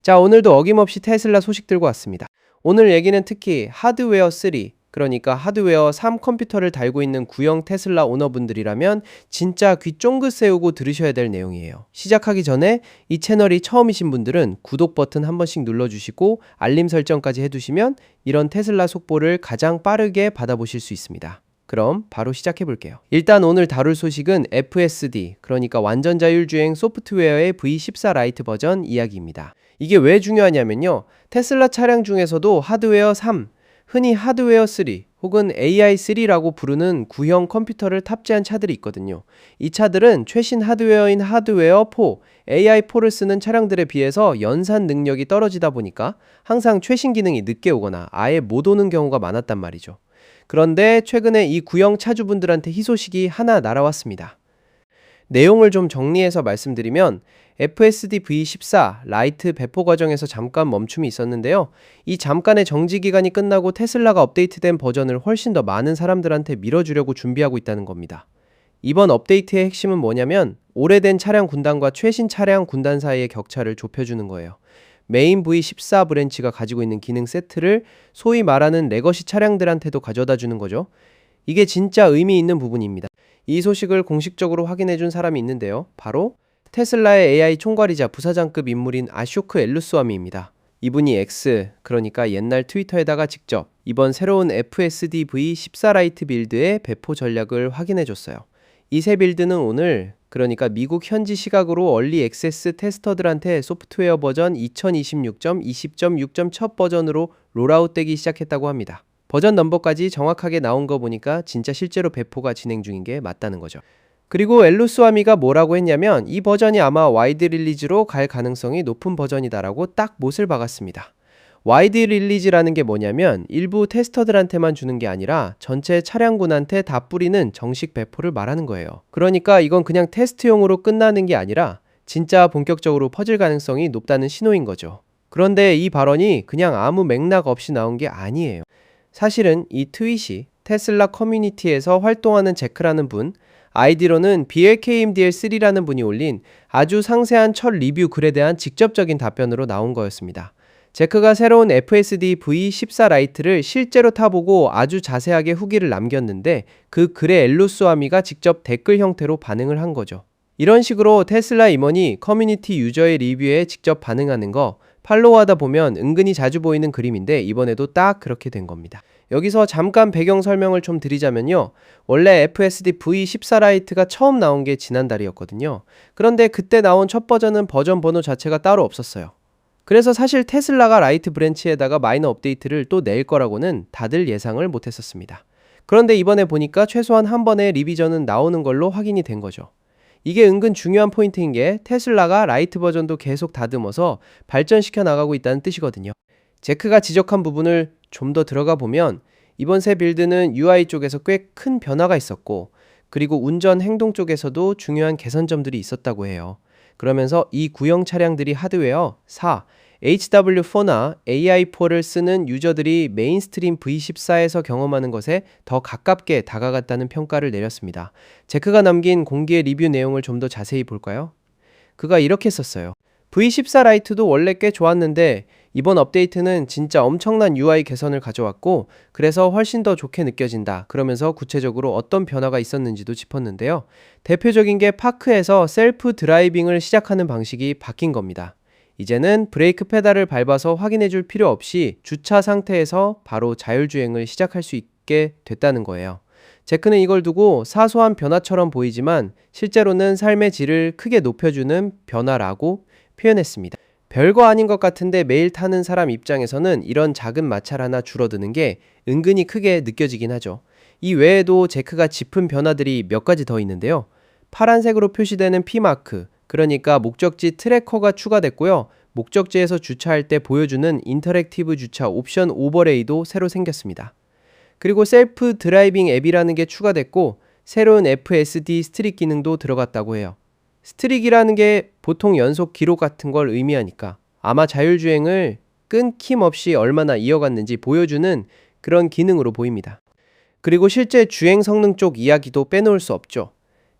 자, 오늘도 어김없이 테슬라 소식 들고 왔습니다. 오늘 얘기는 특히 하드웨어 3, 그러니까 하드웨어 3 컴퓨터를 달고 있는 구형 테슬라 오너분들이라면 진짜 귀 쫑긋 세우고 들으셔야 될 내용이에요. 시작하기 전에 이 채널이 처음이신 분들은 구독 버튼 한 번씩 눌러주시고 알림 설정까지 해두시면 이런 테슬라 속보를 가장 빠르게 받아보실 수 있습니다. 그럼 바로 시작해 볼게요. 일단 오늘 다룰 소식은 FSD, 그러니까 완전 자율주행 소프트웨어의 V14 라이트 버전 이야기입니다. 이게 왜 중요하냐면요, 테슬라 차량 중에서도 하드웨어 3, 흔히 하드웨어 3 혹은 AI3라고 부르는 구형 컴퓨터를 탑재한 차들이 있거든요. 이 차들은 최신 하드웨어인 하드웨어 4, AI4를 쓰는 차량들에 비해서 연산 능력이 떨어지다 보니까 항상 최신 기능이 늦게 오거나 아예 못 오는 경우가 많았단 말이죠. 그런데 최근에 이 구형 차주분들한테 희소식이 하나 날아왔습니다. 내용을 좀 정리해서 말씀드리면 FSD V14 라이트 배포 과정에서 잠깐 멈춤이 있었는데요. 이 잠깐의 정지 기간이 끝나고 테슬라가 업데이트된 버전을 훨씬 더 많은 사람들한테 밀어주려고 준비하고 있다는 겁니다. 이번 업데이트의 핵심은 뭐냐면 오래된 차량 군단과 최신 차량 군단 사이의 격차를 좁혀주는 거예요. 메인 V14 브랜치가 가지고 있는 기능 세트를 소위 말하는 레거시 차량들한테도 가져다 주는 거죠. 이게 진짜 의미 있는 부분입니다. 이 소식을 공식적으로 확인해준 사람이 있는데요. 바로 테슬라의 AI 총괄이자 부사장급 인물인 아쇼크 엘루스와미입니다. 이분이 X, 그러니까 옛날 트위터에다가 직접 이번 새로운 FSD V14 라이트 빌드의 배포 전략을 확인해줬어요. 이 새 빌드는 오늘, 그러니까 미국 현지 시각으로 얼리 액세스 테스터들한테 소프트웨어 버전 2026.20.6. 첫 버전으로 롤아웃되기 시작했다고 합니다. 버전 넘버까지 정확하게 나온 거 보니까 진짜 실제로 배포가 진행 중인 게 맞다는 거죠. 그리고 엘루스와미가 뭐라고 했냐면 이 버전이 아마 와이드 릴리즈로 갈 가능성이 높은 버전이다라고 딱 못을 박았습니다. 와이드 릴리즈라는 게 뭐냐면 일부 테스터들한테만 주는 게 아니라 전체 차량군한테 다 뿌리는 정식 배포를 말하는 거예요. 그러니까 이건 그냥 테스트용으로 끝나는 게 아니라 진짜 본격적으로 퍼질 가능성이 높다는 신호인 거죠. 그런데 이 발언이 그냥 아무 맥락 없이 나온 게 아니에요. 사실은 이 트윗이 테슬라 커뮤니티에서 활동하는 제크라는 분, 아이디로는 BLKMDL3라는 분이 올린 아주 상세한 첫 리뷰 글에 대한 직접적인 답변으로 나온 거였습니다. 제크가 새로운 FSD V14 라이트를 실제로 타보고 아주 자세하게 후기를 남겼는데 그 글에 엘루스와미가 직접 댓글 형태로 반응을 한 거죠. 이런 식으로 테슬라 임원이 커뮤니티 유저의 리뷰에 직접 반응하는 거 팔로우하다 보면 은근히 자주 보이는 그림인데 이번에도 딱 그렇게 된 겁니다. 여기서 잠깐 배경 설명을 좀 드리자면요. 원래 FSD V14 라이트가 처음 나온 게 지난달이었거든요. 그런데 그때 나온 첫 버전은 버전 번호 자체가 따로 없었어요. 그래서 사실 테슬라가 라이트 브랜치에다가 마이너 업데이트를 또 낼 거라고는 다들 예상을 못했었습니다. 그런데 이번에 보니까 최소한 한 번의 리비전은 나오는 걸로 확인이 된 거죠. 이게 은근 중요한 포인트인 게 테슬라가 라이트 버전도 계속 다듬어서 발전시켜 나가고 있다는 뜻이거든요. 제크가 지적한 부분을 좀 더 들어가 보면 이번 새 빌드는 UI 쪽에서 꽤 큰 변화가 있었고 그리고 운전 행동 쪽에서도 중요한 개선점들이 있었다고 해요. 그러면서 이 구형 차량들이 하드웨어 4, HW4나 AI4를 쓰는 유저들이 메인스트림 V14에서 경험하는 것에 더 가깝게 다가갔다는 평가를 내렸습니다. 제크가 남긴 공개 리뷰 내용을 좀 더 자세히 볼까요? 그가 이렇게 썼어요. V14 라이트도 원래 꽤 좋았는데 이번 업데이트는 진짜 엄청난 UI 개선을 가져왔고 그래서 훨씬 더 좋게 느껴진다. 그러면서 구체적으로 어떤 변화가 있었는지도 짚었는데요. 대표적인 게 파크에서 셀프 드라이빙을 시작하는 방식이 바뀐 겁니다. 이제는 브레이크 페달을 밟아서 확인해 줄 필요 없이 주차 상태에서 바로 자율주행을 시작할 수 있게 됐다는 거예요. 제크는 이걸 두고 사소한 변화처럼 보이지만 실제로는 삶의 질을 크게 높여주는 변화라고 표현했습니다. 별거 아닌 것 같은데 매일 타는 사람 입장에서는 이런 작은 마찰 하나 줄어드는 게 은근히 크게 느껴지긴 하죠. 이 외에도 제크가 짚은 변화들이 몇 가지 더 있는데요. 파란색으로 표시되는 P마크, 그러니까 목적지 트래커가 추가됐고요. 목적지에서 주차할 때 보여주는 인터랙티브 주차 옵션 오버레이도 새로 생겼습니다. 그리고 셀프 드라이빙 앱이라는 게 추가됐고 새로운 FSD 스트릭 기능도 들어갔다고 해요. 스트릭이라는 게 보통 연속 기록 같은 걸 의미하니까 아마 자율주행을 끊김없이 얼마나 이어갔는지 보여주는 그런 기능으로 보입니다. 그리고 실제 주행 성능 쪽 이야기도 빼놓을 수 없죠.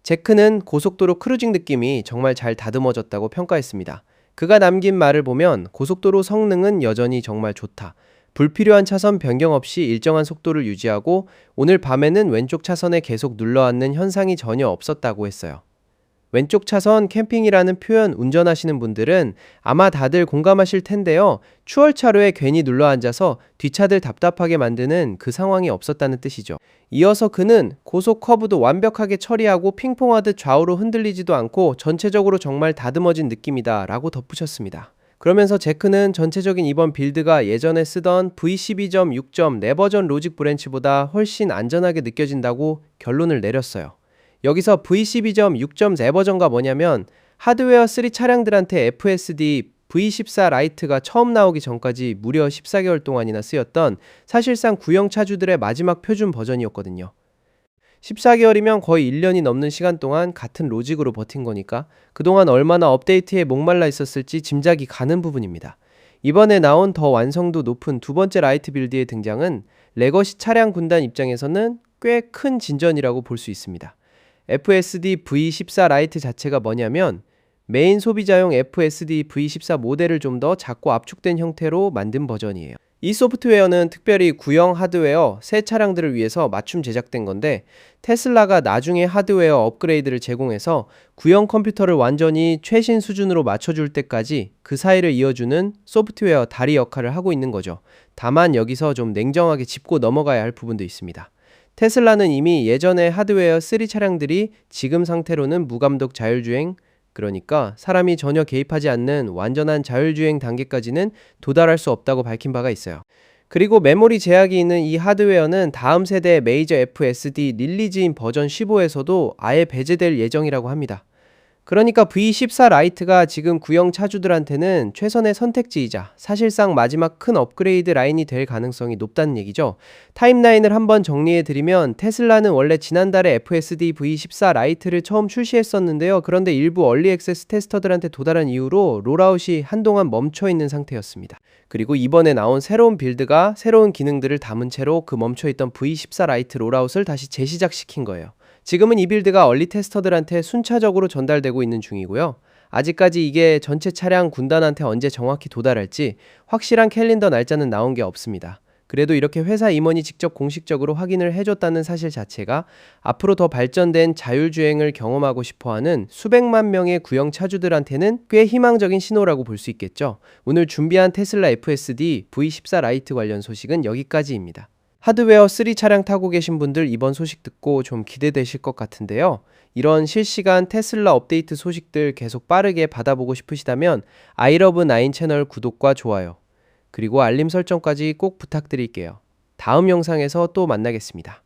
제크는 고속도로 크루징 느낌이 정말 잘 다듬어졌다고 평가했습니다. 그가 남긴 말을 보면 고속도로 성능은 여전히 정말 좋다. 불필요한 차선 변경 없이 일정한 속도를 유지하고 오늘 밤에는 왼쪽 차선에 계속 눌러앉는 현상이 전혀 없었다고 했어요. 왼쪽 차선 캠핑이라는 표현 운전하시는 분들은 아마 다들 공감하실 텐데요. 추월차로에 괜히 눌러앉아서 뒷차들 답답하게 만드는 그 상황이 없었다는 뜻이죠. 이어서 그는 고속 커브도 완벽하게 처리하고 핑퐁하듯 좌우로 흔들리지도 않고 전체적으로 정말 다듬어진 느낌이다 라고 덧붙였습니다. 그러면서 제크는 전체적인 이번 빌드가 예전에 쓰던 V12.6. 내버전 로직 브랜치보다 훨씬 안전하게 느껴진다고 결론을 내렸어요. 여기서 V12.6. 내버전가 뭐냐면 하드웨어 3 차량들한테 FSD V14 라이트가 처음 나오기 전까지 무려 14개월 동안이나 쓰였던 사실상 구형 차주들의 마지막 표준 버전이었거든요. 14개월이면 거의 1년이 넘는 시간 동안 같은 로직으로 버틴 거니까 그동안 얼마나 업데이트에 목말라 있었을지 짐작이 가는 부분입니다. 이번에 나온 더 완성도 높은 두 번째 라이트 빌드의 등장은 레거시 차량 군단 입장에서는 꽤 큰 진전이라고 볼 수 있습니다. FSD V14 라이트 자체가 뭐냐면 메인 소비자용 FSD V14 모델을 좀 더 작고 압축된 형태로 만든 버전이에요. 이 소프트웨어는 특별히 구형 하드웨어 새 차량들을 위해서 맞춤 제작된 건데 테슬라가 나중에 하드웨어 업그레이드를 제공해서 구형 컴퓨터를 완전히 최신 수준으로 맞춰줄 때까지 그 사이를 이어주는 소프트웨어 다리 역할을 하고 있는 거죠. 다만 여기서 좀 냉정하게 짚고 넘어가야 할 부분도 있습니다. 테슬라는 이미 예전의 하드웨어 3 차량들이 지금 상태로는 무감독 자율주행, 그러니까 사람이 전혀 개입하지 않는 완전한 자율주행 단계까지는 도달할 수 없다고 밝힌 바가 있어요. 그리고 메모리 제약이 있는 이 하드웨어는 다음 세대 메이저 FSD 릴리즈인 버전 15에서도 아예 배제될 예정이라고 합니다. 그러니까 V14 라이트가 지금 구형 차주들한테는 최선의 선택지이자 사실상 마지막 큰 업그레이드 라인이 될 가능성이 높다는 얘기죠. 타임라인을 한번 정리해드리면 테슬라는 원래 지난달에 FSD V14 라이트를 처음 출시했었는데요. 그런데 일부 얼리 액세스 테스터들한테 도달한 이후로 롤아웃이 한동안 멈춰있는 상태였습니다. 그리고 이번에 나온 새로운 빌드가 새로운 기능들을 담은 채로 그 멈춰있던 V14 라이트 롤아웃을 다시 재시작시킨 거예요. 지금은 이 빌드가 얼리 테스터들한테 순차적으로 전달되고 있는 중이고요. 아직까지 이게 전체 차량 군단한테 언제 정확히 도달할지 확실한 캘린더 날짜는 나온 게 없습니다. 그래도 이렇게 회사 임원이 직접 공식적으로 확인을 해줬다는 사실 자체가 앞으로 더 발전된 자율주행을 경험하고 싶어하는 수백만 명의 구형 차주들한테는 꽤 희망적인 신호라고 볼 수 있겠죠. 오늘 준비한 테슬라 FSD V14 라이트 관련 소식은 여기까지입니다. 하드웨어 3 차량 타고 계신 분들 이번 소식 듣고 좀 기대되실 것 같은데요. 이런 실시간 테슬라 업데이트 소식들 계속 빠르게 받아보고 싶으시다면 아이러브9 채널 구독과 좋아요, 그리고 알림 설정까지 꼭 부탁드릴게요. 다음 영상에서 또 만나겠습니다.